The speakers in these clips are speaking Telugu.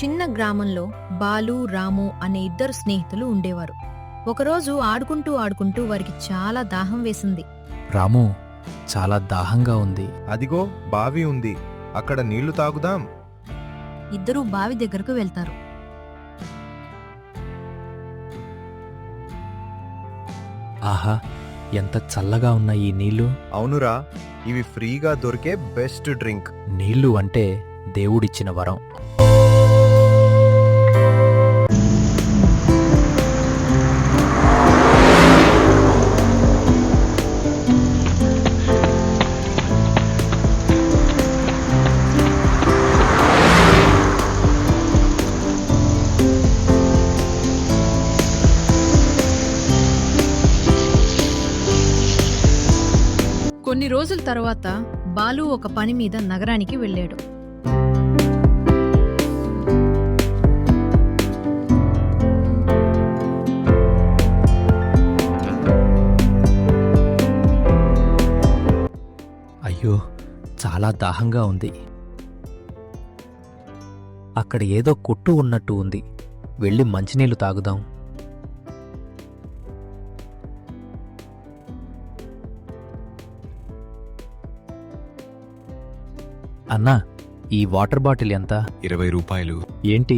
చిన్న గ్రామంలో బాలు రాము అనే ఇద్దరు స్నేహితులు ఉండేవారు. ఒకరోజు ఆడుకుంటూ ఆడుకుంటూ వారికి చాలా దాహం వేసింది. రాము, చాలా దాహంగా ఉంది. అదిగో బావి ఉంది, అక్కడ నీళ్లు తాగుదాం. ఇద్దరూ బావి దగ్గరకు వెళ్తారు. ఆహా, ఎంత చల్లగా ఉన్నాయి ఈ నీళ్లు. అవునురా, ఇవి ఫ్రీగా దొరికే బెస్ట్ డ్రింక్. నీళ్లు అంటే దేవుడిచ్చిన వరం. కొన్ని రోజుల తర్వాత బాలు ఒక పని మీద నగరానికి వెళ్ళాడు. అయ్యో, చాలా దాహంగా ఉంది. అక్కడ ఏదో కొట్టు ఉన్నట్టు ఉంది. వెళ్ళి మంచినీళ్లు తాగుదాం. అన్నా, ఈ వాటర్ బాటిల్ ఎంత? 20 రూపాయలు. ఏంటి,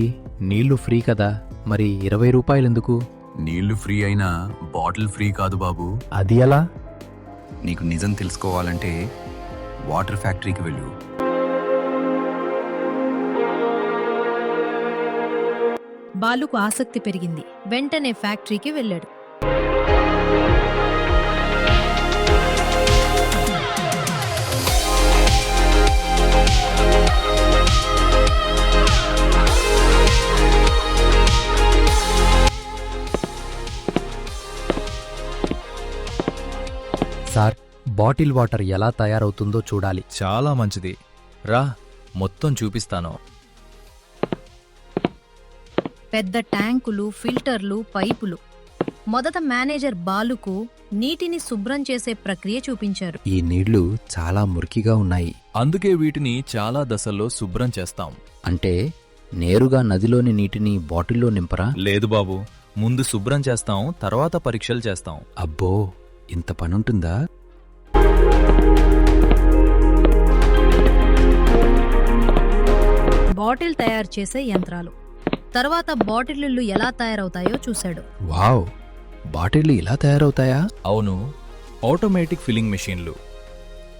నీళ్లు ఫ్రీ కదా, మరి 20 రూపాయలెందుకు? నీళ్లు ఫ్రీ అయినా బాటిల్ ఫ్రీ కాదు బాబు. అది ఎలా? నీకు నిజం తెలుసుకోవాలంటే వాటర్ ఫ్యాక్టరీకి వెళ్ళు. బాలుకు ఆసక్తి పెరిగింది. వెంటనే ఫ్యాక్టరీకి వెళ్ళాడు. సార్, బాటిల్ వాటర్ ఎలా తయారవుతుందో చూడాలి. చాలా మంచిది, రా మొత్తం చూపిస్తాను. పెద్ద ట్యాంకులు, ఫిల్టర్లు, పైపులు. మొదట మేనేజర్ బాలుకు నీటిని శుభ్రం చేసే ప్రక్రియ చూపించారు. ఈ నీళ్లు చాలా మురికిగా ఉన్నాయి. అందుకే వీటిని చాలా దశల్లో శుభ్రం చేస్తాం. అంటే నేరుగా నదిలోని నీటిని బాటిల్లో నింపరా? లేదు బాబు, ముందు శుభ్రం చేస్తాం, తర్వాత పరీక్షలు చేస్తాం. అబ్బో, ఇంత పనుంటుందా? బాటిల్ తయారు చేసే యంత్రాలు. తర్వాత బాటిళ్లు ఎలా తయారవుతాయో చూశాడు. వావ్, బాటిళ్లు ఇలా తయారవుతాయా? అవును, ఆటోమేటిక్ ఫిల్లింగ్ మెషీన్లు.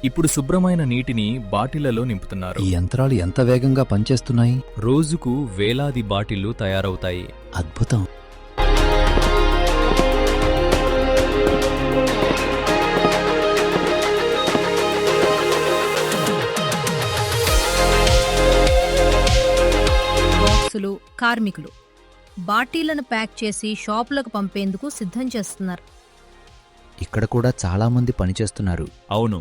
ఇప్పుడు శుభ్రమైన నీటిని బాటిళ్లలో నింపుతున్నారు. ఈ యంత్రాలు ఎంత వేగంగా పనిచేస్తున్నాయి! రోజుకు వేలాది బాటిళ్లు తయారవుతాయి. అద్భుతం. బాక్సులు, కార్మికులు బాటిళ్లను ప్యాక్ చేసి షాపులకు పంపేందుకు సిద్ధం చేస్తున్నారు. ఇక్కడ కూడా చాలా మంది పనిచేస్తున్నారు. అవును,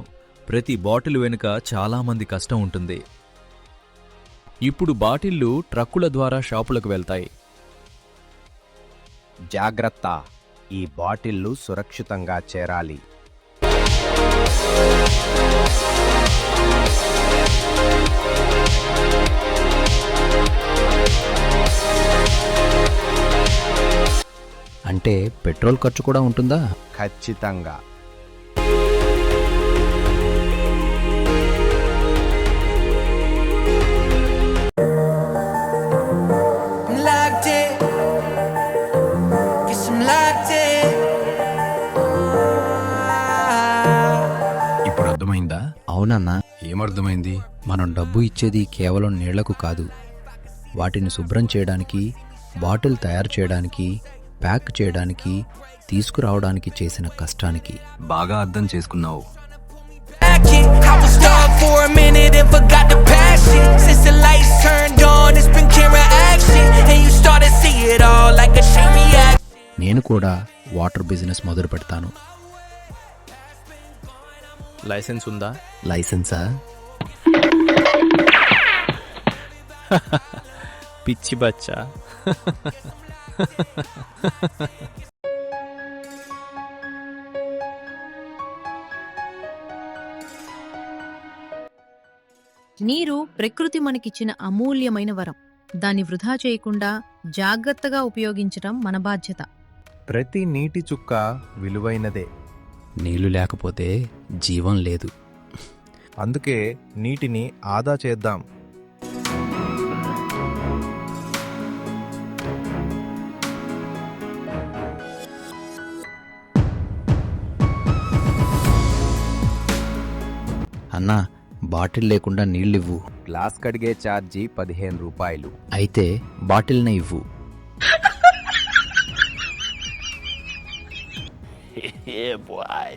ప్రతి బాటిల్ వెనుక చాలా మంది కష్టం ఉంటుంది. ఇప్పుడు బాటిళ్లు ట్రక్కుల ద్వారా షాపులకు వెళ్తాయి. జాగ్రత్త, ఈ బాటిళ్లు సురక్షితంగా చేరాలి. అంటే పెట్రోల్ ఖర్చు కూడా ఉంటుందా? ఖచ్చితంగా. ఇప్పుడు అర్థమైందా? అవునన్నా. ఏమర్థమైంది? మనం డబ్బు ఇచ్చేది కేవలం నీళ్లకు కాదు, వాటిని శుభ్రం చేయడానికి, బాటిల్ తయారు చేయడానికి, ప్యాక్ చేయడానికి, తీసుకురావడానికి చేసిన కష్టానికి. బాగా అర్థం చేసుకున్నావు. నేను కూడా వాటర్ బిజినెస్ మొదలు పెడతాను. లైసెన్స్ ఉందా? లైసెన్సా? పిచ్చి బచ్చా. నీరు ప్రకృతి మనకిచ్చిన అమూల్యమైన వరం. దాన్ని వృధా చేయకుండా జాగ్రత్తగా ఉపయోగించడం మన బాధ్యత. ప్రతి నీటి చుక్క విలువైనదే. నీళ్లు లేకపోతే జీవం లేదు. అందుకే నీటిని ఆదా చేద్దాం. అన్నా, బాటిల్ లేకుండా నీళ్ళివ్వు. గ్లాస్ కడిగే ఛార్జీ 15 రూపాయలు. అయితే బాటిల్నే ఇవ్వు. Yeah, boy.